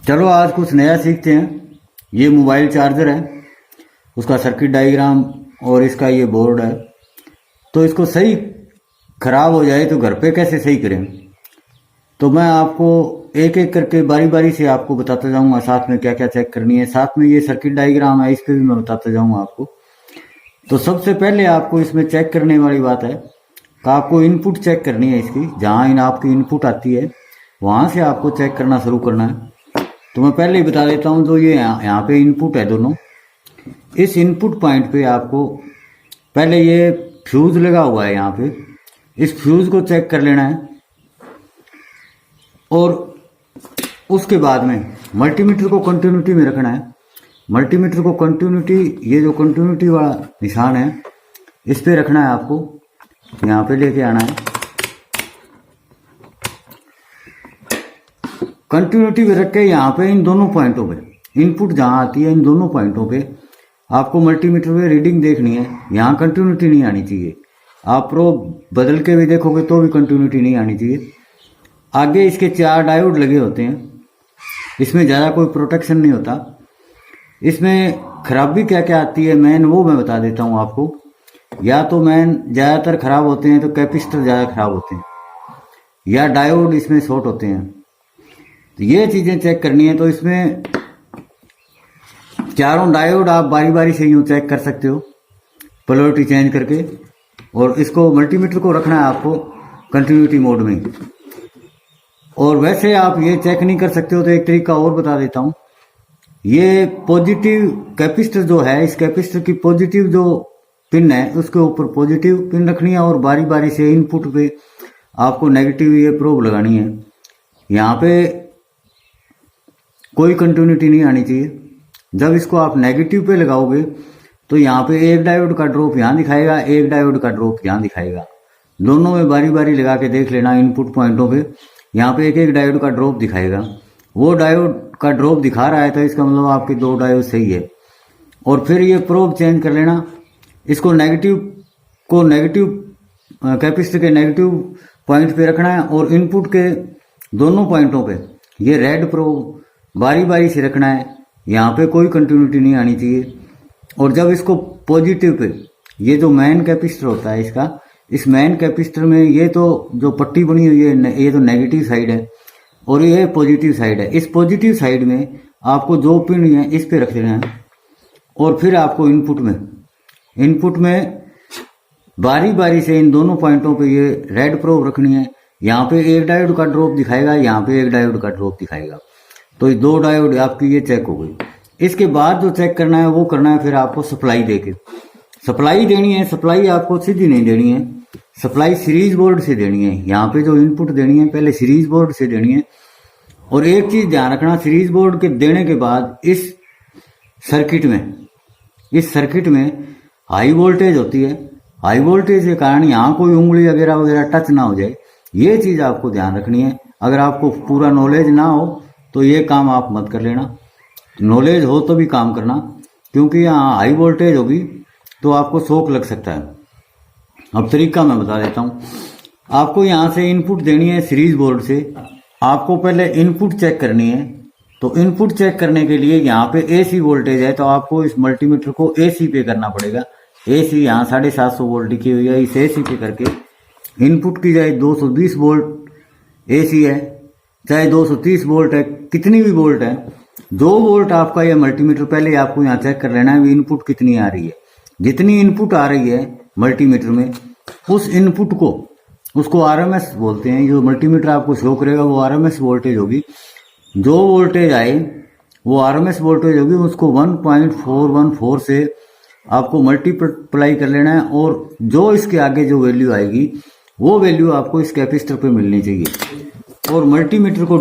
चलो आज कुछ नया सीखते हैं। ये मोबाइल चार्जर है, उसका सर्किट डायग्राम और इसका ये बोर्ड है। तो इसको सही खराब हो जाए तो घर पे कैसे सही करें, तो मैं आपको एक एक करके बारी बारी से आपको बताता जाऊंगा, साथ में क्या क्या चेक करनी है। साथ में ये सर्किट डायग्राम है, इस पर भी मैं बताता जाऊंगा आपको। तो सबसे पहले आपको इसमें चेक करने वाली बात है कि आपको इनपुट चेक करनी है इसकी। जहाँ आपकी इनपुट आती है वहाँ से आपको चेक करना शुरू करना है। तो मैं पहले ही बता देता हूँ, जो ये यहाँ पे इनपुट है दोनों, इस इनपुट पॉइंट पे आपको पहले ये फ्यूज लगा हुआ है यहाँ पे, इस फ्यूज को चेक कर लेना है। और उसके बाद में मल्टीमीटर को कंटिन्यूटी में रखना है। मल्टीमीटर को कंटिन्यूटी, ये जो कंटिन्यूटी वाला निशान है इस पे रखना है आपको, यहाँ पे लेके आना है। कंटिन्यूटी में रख के यहाँ पे इन दोनों पॉइंटों पे, इनपुट जहाँ आती है इन दोनों पॉइंटों पे आपको मल्टीमीटर में रीडिंग देखनी है। यहाँ कंटिन्यूटी नहीं आनी चाहिए। आप प्रोब बदल के भी देखोगे तो भी कंटिन्यूटी नहीं आनी चाहिए। आगे इसके 4 डायोड लगे होते हैं, इसमें ज़्यादा कोई प्रोटेक्शन नहीं होता। इसमें खराबी क्या क्या आती है मेन वो मैं बता देता हूँ आपको। या तो मेन ज़्यादातर खराब होते हैं तो कैपेसिटर ज़्यादा खराब होते हैं, या डायोड इसमें शॉर्ट होते हैं। तो ये चीज़ें चेक करनी है। तो इसमें चारों डायोड आप बारी बारी से यूँ चेक कर सकते हो, पोलैरिटी चेंज करके। और इसको मल्टीमीटर को रखना है आपको कंटिन्यूटी मोड में। और वैसे आप ये चेक नहीं कर सकते हो तो एक तरीका और बता देता हूँ। ये पॉजिटिव कैपेसिटर जो है, इस कैपेसिटर की पॉजिटिव जो पिन है उसके ऊपर पॉजिटिव पिन रखनी है, और बारी बारी से इनपुट पे आपको नेगेटिव ये प्रोब लगानी है। यहाँ पे कोई कंटिन्यूटी नहीं आनी चाहिए। जब इसको आप नेगेटिव पे लगाओगे तो यहाँ पे एक डायोड का ड्रॉप यहाँ दिखाएगा, एक डायोड का ड्रॉप यहाँ दिखाएगा। दोनों में बारी बारी लगा के देख लेना। इनपुट पॉइंटों पे यहाँ पे एक एक डायोड का ड्रॉप दिखाएगा। वो डायोड का ड्रॉप दिखा रहा है तो इसका मतलब आपके 2 डायोड सही है। और फिर ये प्रोब चेंज कर लेना। इसको नेगेटिव कैपेसिटर के नेगेटिव पॉइंट पे रखना है, और इनपुट के दोनों पॉइंटों पे ये रेड प्रोब बारी बारी से रखना है। यहाँ पे कोई कंटिन्यूटी नहीं आनी चाहिए। और जब इसको पॉजिटिव पे, ये जो मेन कैपेसिटर होता है इसका, इस मेन कैपेसिटर में ये तो जो पट्टी बनी हुई है ये तो नेगेटिव साइड है और ये पॉजिटिव साइड है। इस पॉजिटिव साइड में आपको जो पिन है इस पे रख देना है। और फिर आपको इनपुट में बारी बारी से इन दोनों पॉइंटों पे ये रेड प्रोब रखनी है। यहाँ पे एक डायोड का ड्रॉप दिखाएगा, यहाँ पे एक डायोड का ड्रॉप दिखाएगा। तो ये 2 डायोड आपकी ये चेक हो गई। इसके बाद जो चेक करना है वो करना है फिर आपको सप्लाई देके। सप्लाई देनी है, सप्लाई आपको सीधी नहीं देनी है, सप्लाई सीरीज बोर्ड से देनी है। यहाँ पे जो इनपुट देनी है पहले सीरीज बोर्ड से देनी है। और एक चीज ध्यान रखना, सीरीज बोर्ड के देने के बाद इस सर्किट में हाई वोल्टेज होती है। हाई वोल्टेज के कारण यहाँ कोई उंगली वगैरह टच ना हो जाए, ये चीज आपको ध्यान रखनी है। अगर आपको पूरा नॉलेज ना हो तो ये काम आप मत कर लेना। नॉलेज हो तो भी काम करना, क्योंकि यहाँ हाई वोल्टेज होगी तो आपको शॉक लग सकता है। अब तरीका मैं बता देता हूँ। आपको यहाँ से इनपुट देनी है सीरीज बोर्ड से। आपको पहले इनपुट चेक करनी है। तो इनपुट चेक करने के लिए यहाँ पे एसी वोल्टेज है तो आपको इस मल्टीमीटर को एसी पे करना पड़ेगा। एसी यहाँ 750 वोल्ट लिखी हुई है, इस एसी पे करके इनपुट की जाए 220 वोल्ट एसी है, चाहे 230 वोल्ट है, कितनी भी वोल्ट है, जो वोल्ट आपका ये मल्टीमीटर, पहले आपको यहाँ चेक कर लेना है इनपुट कितनी आ रही है। जितनी इनपुट आ रही है मल्टीमीटर में, उस इनपुट को, उसको आरएमएस बोलते हैं। जो मल्टीमीटर आपको शो करेगा वो आरएमएस वोल्टेज होगी। जो वोल्टेज आए वो आरएमएस वोल्टेज होगी, उसको 1.414 से आपको मल्टीप्लाई कर लेना है। और जो इसके आगे जो वैल्यू आएगी वो वैल्यू आपको इस कैपेसिटर पे मिलनी चाहिए। और मल्टीमीटर को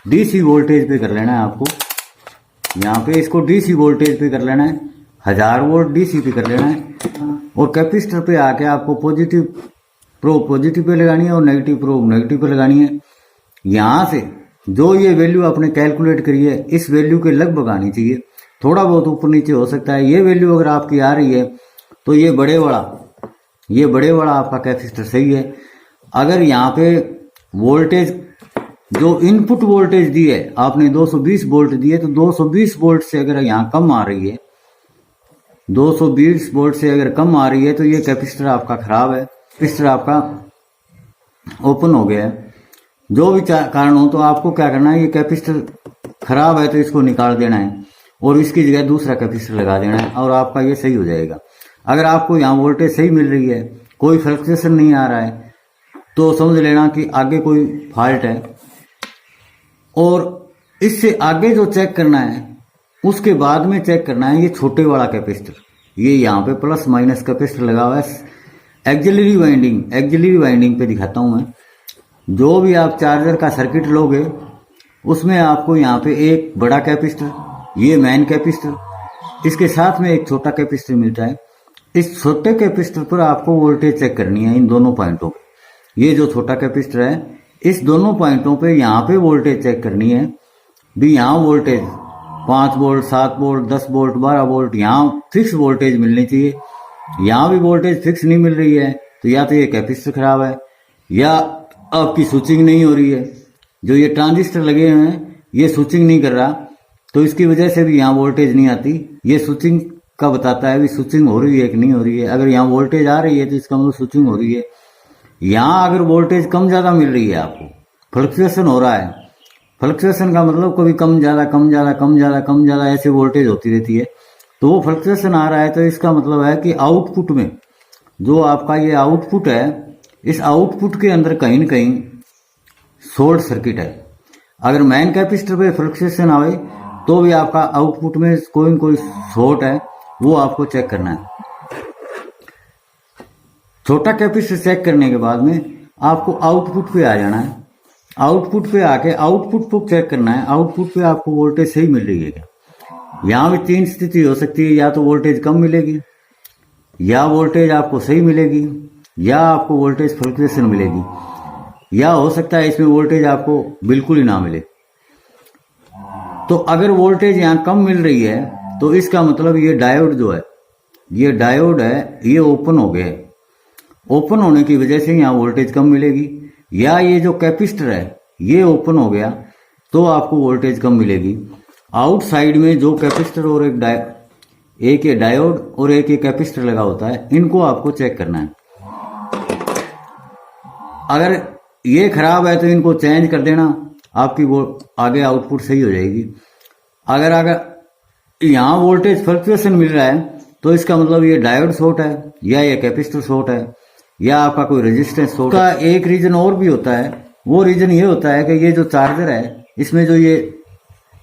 डीसी वोल्टेज पे कर लेना है आपको। यहाँ पे इसको डीसी वोल्टेज पे कर लेना है, 1000 वोल्ट डीसी पे कर लेना है। और कैपेसिटर पे आके आपको पॉजिटिव प्रोब पॉजिटिव पे लगानी है और नेगेटिव प्रोब नेगेटिव पे लगानी है। यहाँ से जो ये वैल्यू आपने कैलकुलेट करी है इस वैल्यू के लगभग आनी चाहिए। थोड़ा बहुत ऊपर नीचे हो सकता है। ये वैल्यू अगर आपकी आ रही है तो ये बड़े वाला आपका कैपेसिटर सही है। अगर यहाँ पे वोल्टेज जो इनपुट वोल्टेज दी है आपने 220 वोल्ट दिए, तो 220 वोल्ट से अगर यहाँ कम आ रही है, 220 वोल्ट से अगर कम आ रही है, तो ये कैपेसिटर आपका खराब है, कैपेसिटर आपका ओपन हो गया है। जो भी कारण हो, तो आपको क्या करना है, ये कैपेसिटर खराब है तो इसको निकाल देना है और इसकी जगह दूसरा कैपेसिटर लगा देना है और आपका ये सही हो जाएगा। अगर आपको यहाँ वोल्टेज सही मिल रही है, कोई फ्लक्चुएशन नहीं आ रहा है, तो समझ लेना कि आगे कोई फॉल्ट है। और इससे आगे जो चेक करना है, उसके बाद में चेक करना है ये छोटे वाला कैपेसिटर, ये यहाँ पे प्लस माइनस कैपेसिटर लगा हुआ है। एक्सिलरी वाइंडिंग पे दिखाता हूँ मैं। जो भी आप चार्जर का सर्किट लोगे, उसमें आपको यहाँ पे एक बड़ा कैपेसिटर, ये मेन कैपेसिटर, इसके साथ में एक छोटा कैपेसिटर मिलता है। इस छोटे कैपेसिटर पर आपको वोल्टेज चेक करनी है, इन दोनों पॉइंटों पे। ये जो छोटा कैपेसिटर है, इस दोनों पॉइंटों पे यहाँ पे वोल्टेज चेक करनी है। भी यहाँ voltage 5 volt, 7 volt, 10 volt, 12 volt, यहाँ फिक्स वोल्टेज मिलनी चाहिए। यहाँ भी वोल्टेज फिक्स नहीं मिल रही है, तो या तो ये कैपेसिटर खराब है या आपकी स्विचिंग नहीं हो रही है। जो ये ट्रांजिस्टर लगे हुए हैं, ये स्विचिंग नहीं कर रहा, तो इसकी वजह से भी यहाँ वोल्टेज नहीं आती। ये स्विचिंग का बताता है भी स्विचिंग हो रही है कि नहीं हो रही है। अगर यहाँ वोल्टेज आ रही है तो इसका मतलब स्विचिंग हो रही है। यहाँ अगर वोल्टेज कम ज़्यादा मिल रही है, आपको फ्लक्चुएशन हो रहा है, फ्लक्चुएशन का मतलब कभी कम ज़्यादा कम ज़्यादा कम ज़्यादा कम ज़्यादा ऐसे वोल्टेज होती रहती है, तो वो फ्लक्चुएशन आ रहा है, तो इसका मतलब है कि आउटपुट में जो आपका ये आउटपुट है, इस आउटपुट के अंदर कहीं न कहीं शॉर्ट सर्किट है। अगर मेन कैपेसिटर पे फ्लक्चुएशन आवे, तो भी आपका आउटपुट में कोई न कोई शॉर्ट है, वो आपको चेक करना है। छोटा कैपेसिटर चेक करने के बाद में आपको आउटपुट पे आ जाना है। आउटपुट पे आके आउटपुट को चेक करना है, आउटपुट पे आपको वोल्टेज सही मिल रही है क्या। यहाँ भी 3 स्थिति हो सकती है, या तो वोल्टेज कम मिलेगी, या वोल्टेज आपको सही मिलेगी, या आपको वोल्टेज फ्लक्चुएशन मिलेगी, या हो सकता है इसमें वोल्टेज आपको बिल्कुल ही ना मिले। तो अगर वोल्टेज यहाँ कम मिल रही है, तो इसका मतलब ये डायोड जो है, ये डायोड है, ये ओपन हो गया है। ओपन होने की वजह से यहाँ वोल्टेज कम मिलेगी, या ये जो कैपेसिटर है ये ओपन हो गया तो आपको वोल्टेज कम मिलेगी। आउटसाइड में जो कैपेसिटर और एक ये डायोड और एक ये कैपेसिटर लगा होता है, इनको आपको चेक करना है। अगर ये खराब है तो इनको चेंज कर देना, आपकी वो आगे आउटपुट सही हो जाएगी। अगर यहाँ वोल्टेज फ्लक्चुएशन मिल रहा है, तो इसका मतलब ये डायोड शॉर्ट है, या ये कैपेसिटर शॉर्ट है, या आपका कोई रेजिस्टेंस शॉर्ट का। एक रीजन और भी होता है, वो रीजन ये होता है कि ये जो चार्जर है, इसमें जो ये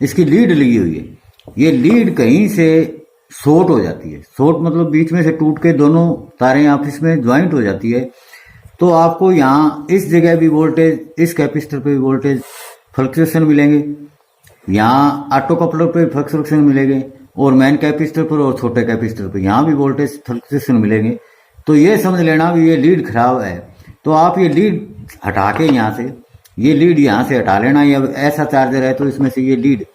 इसकी लीड लगी हुई है, ये लीड कहीं से शॉर्ट हो जाती है। शॉर्ट मतलब बीच में से टूट के दोनों तारें आपस में ज्वाइंट हो जाती है। तो आपको यहाँ इस जगह भी वोल्टेज, इस कैपेसिटर पे भी वोल्टेज फ्लक्चुएशन मिलेंगे, यहाँ ऑटो कपलर पे फ्लक्चुएशन मिलेंगे, और मेन कैपेसिटर पर और छोटे कैपेसिटर पर यहाँ भी वोल्टेज फ्लक्चुएशन मिलेंगे। तो ये समझ लेना भी ये लीड खराब है, तो आप ये लीड हटा के यहाँ से, ये लीड यहाँ से हटा लेना। या ऐसा चार्जर है तो इसमें से ये लीड,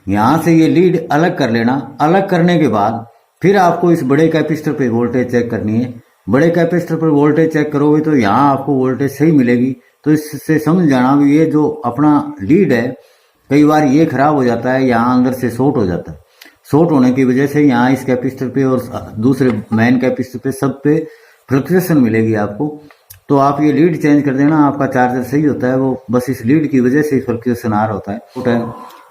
यहाँ से ये लीड अलग कर लेना। अलग करने के बाद फिर आपको इस बड़े कैपेसिटर पे वोल्टेज चेक करनी है। बड़े कैपेसिटर पर वोल्टेज चेक करोगे तो यहाँ आपको वोल्टेज सही मिलेगी। तो इससे समझ जाना भी ये जो अपना लीड है, कई बार ये खराब हो जाता है, यहाँ अंदर से शॉर्ट हो जाता है। शॉर्ट होने की वजह से यहाँ इस कैपेसिटर पे और दूसरे मेन कैपेसिटर पे सब पे फ्लक्चुएशन मिलेगी आपको। तो आप ये लीड चेंज कर देना, आपका चार्जर सही होता है। वो बस इस लीड की वजह से फ्लक्चुएशन आ रहा होता है।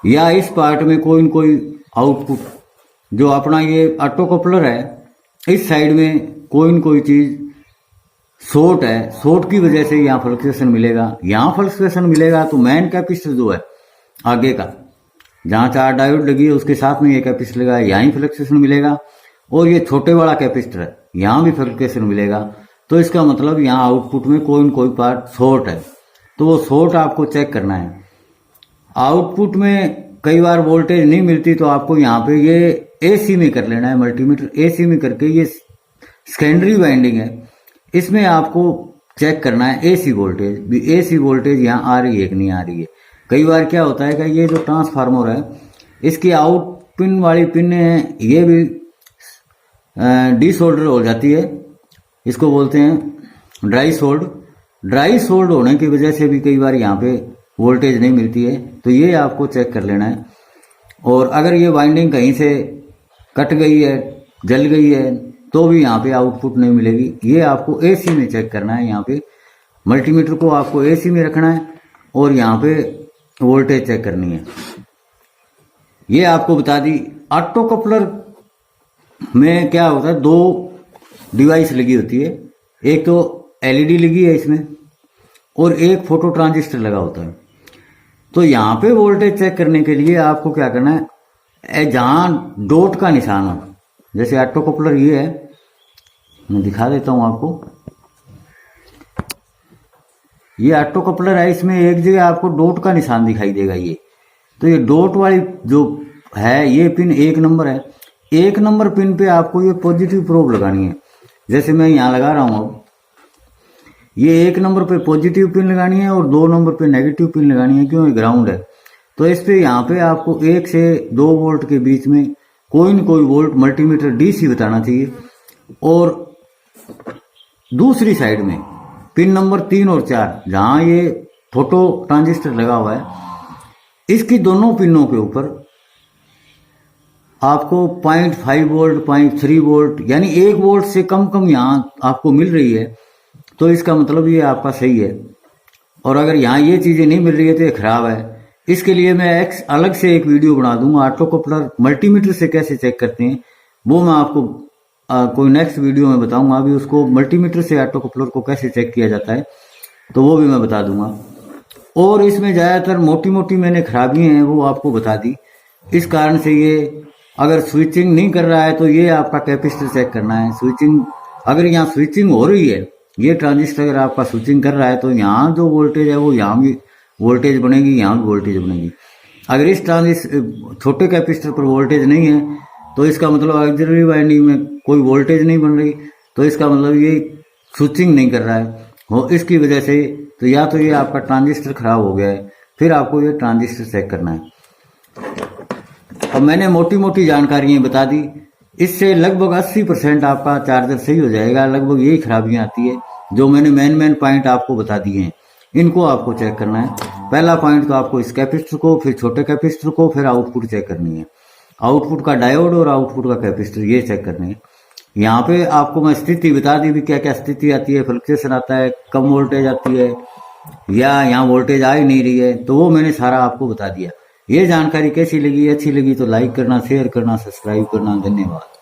या इस पार्ट में कोई न कोई आउटपुट, जो अपना ये ऑटो कपलर है, इस साइड में कोई न कोई चीज शॉर्ट है, शॉर्ट की वजह से यहाँ फ्लक्चुएशन मिलेगा। यहाँ फ्लक्चुएशन मिलेगा तो मेन कैपेसिटर जो है आगे का, जहाँ 4 डायोड लगी है उसके साथ में ये कैपेसिटर लगा है, यहाँ ही फ्लक्चुएशन मिलेगा। और ये छोटे वाला कैपेसिटर है, यहाँ भी फ्लक्चुएशन मिलेगा। तो इसका मतलब यहाँ आउटपुट में कोई न कोई पार्ट शॉर्ट है, तो वो शॉर्ट आपको चेक करना है। आउटपुट में कई बार वोल्टेज नहीं मिलती, तो आपको यहाँ पे ये एसी में कर लेना है। मल्टीमीटर एसी में करके, ये सेकेंडरी वाइंडिंग है, इसमें आपको चेक करना है एसी वोल्टेज भी। एसी वोल्टेज यहाँ आ रही है कि नहीं आ रही है। कई बार क्या होता है कि ये जो ट्रांसफार्मर है, इसकी आउट पिन वाली पिन है, ये भी डिसऑर्डर हो जाती है, इसको बोलते हैं ड्राई सोल्ड। ड्राई सोल्ड होने की वजह से भी कई बार यहाँ पे वोल्टेज नहीं मिलती है, तो ये आपको चेक कर लेना है। और अगर ये वाइंडिंग कहीं से कट गई है, जल गई है, तो भी यहाँ पे आउटपुट नहीं मिलेगी। ये आपको एसी में चेक करना है। यहाँ पे मल्टीमीटर को आपको एसी में रखना है और यहाँ पे वोल्टेज चेक करनी है। ये आपको बता दी। ऑटो कपलर में क्या होता है, दो डिवाइस लगी होती है, एक तो एलईडी लगी है इसमें और एक फोटो ट्रांजिस्टर लगा होता है। तो यहाँ पे वोल्टेज चेक करने के लिए आपको क्या करना है, जहाँ डॉट का निशान हो, जैसे ऑटो कपलर ये है, मैं दिखा देता हूं आपको। ये ऑटो कपलर है, इसमें एक जगह आपको डॉट का निशान दिखाई देगा ये। तो ये डॉट वाली जो है ये पिन 1 नंबर है। 1 नंबर पिन पे आपको ये पॉजिटिव प्रोब लगानी है। जैसे मैं यहाँ लगा रहा हूं, अब ये 1 नंबर पे पॉजिटिव पिन लगानी है और 2 नंबर पे नेगेटिव पिन लगानी है, क्यों, ग्राउंड है। तो इस पे यहाँ पे आपको 1 से 2 वोल्ट के बीच में कोई न कोई वोल्ट मल्टीमीटर डीसी बताना चाहिए। और दूसरी साइड में पिन नंबर 3 और 4 जहां ये फोटो ट्रांजिस्टर लगा हुआ है, इसकी दोनों पिनों के ऊपर आपको 0.5 वोल्ट, 0.3 वोल्ट, यानी 1 वोल्ट से कम यहां आपको मिल रही है, तो इसका मतलब ये आपका सही है। और अगर यहाँ ये चीजें नहीं मिल रही है तो ये खराब है। इसके लिए मैं अलग से एक वीडियो बना दूंगा, ऑटो कपलर मल्टीमीटर से कैसे चेक करते हैं, वो मैं आपको कोई नेक्स्ट वीडियो में बताऊंगा। अभी उसको मल्टीमीटर से ऑटो कपलर को कैसे चेक किया जाता है तो वो भी मैं बता दूंगा। और इसमें ज़्यादातर मोटी मोटी मैंने खराबी हैं वो आपको बता दी। इस कारण से ये अगर स्विचिंग नहीं कर रहा है तो ये आपका कैपेसिटर चेक करना है। स्विचिंग, अगर यहाँ स्विचिंग हो रही है, ये ट्रांजिस्टर अगर आपका स्विचिंग कर रहा है, तो यहाँ जो वोल्टेज है वो यहाँ भी वोल्टेज बनेगी, यहाँ भी वोल्टेज बनेगी। अगर इस छोटे कैपेसिटर पर वोल्टेज नहीं है तो इसका मतलब ऑक्सिलरी वाइंडिंग में कोई वोल्टेज नहीं बन रही, तो इसका मतलब ये स्विचिंग नहीं कर रहा है। और इसकी वजह से तो या तो ये आपका ट्रांजिस्टर खराब हो गया है, फिर आपको ये ट्रांजिस्टर चेक करना है। अब मैंने मोटी मोटी जानकारियां बता दी, इससे लगभग 80% आपका चार्जर सही हो जाएगा। लगभग यही खराबियां आती है जो मैंने मेन पॉइंट आपको बता दिए हैं, इनको आपको चेक करना है। पहला पॉइंट तो आपको इस कैपेसिटर को, फिर छोटे कैपेसिटर को, फिर आउटपुट चेक करनी है। आउटपुट का डायोड और आउटपुट का कैपेसिटर ये चेक करने हैं। यहाँ पे आपको मैं स्थिति बता दी भी क्या क्या स्थिति आती है, फ्लक्चुएशन आता है, कम वोल्टेज आती है, या यहाँ वोल्टेज आ ही नहीं रही है, तो वो मैंने सारा आपको बता दिया। ये जानकारी कैसी लगी, अच्छी लगी तो लाइक करना, शेयर करना, सब्सक्राइब करना। धन्यवाद।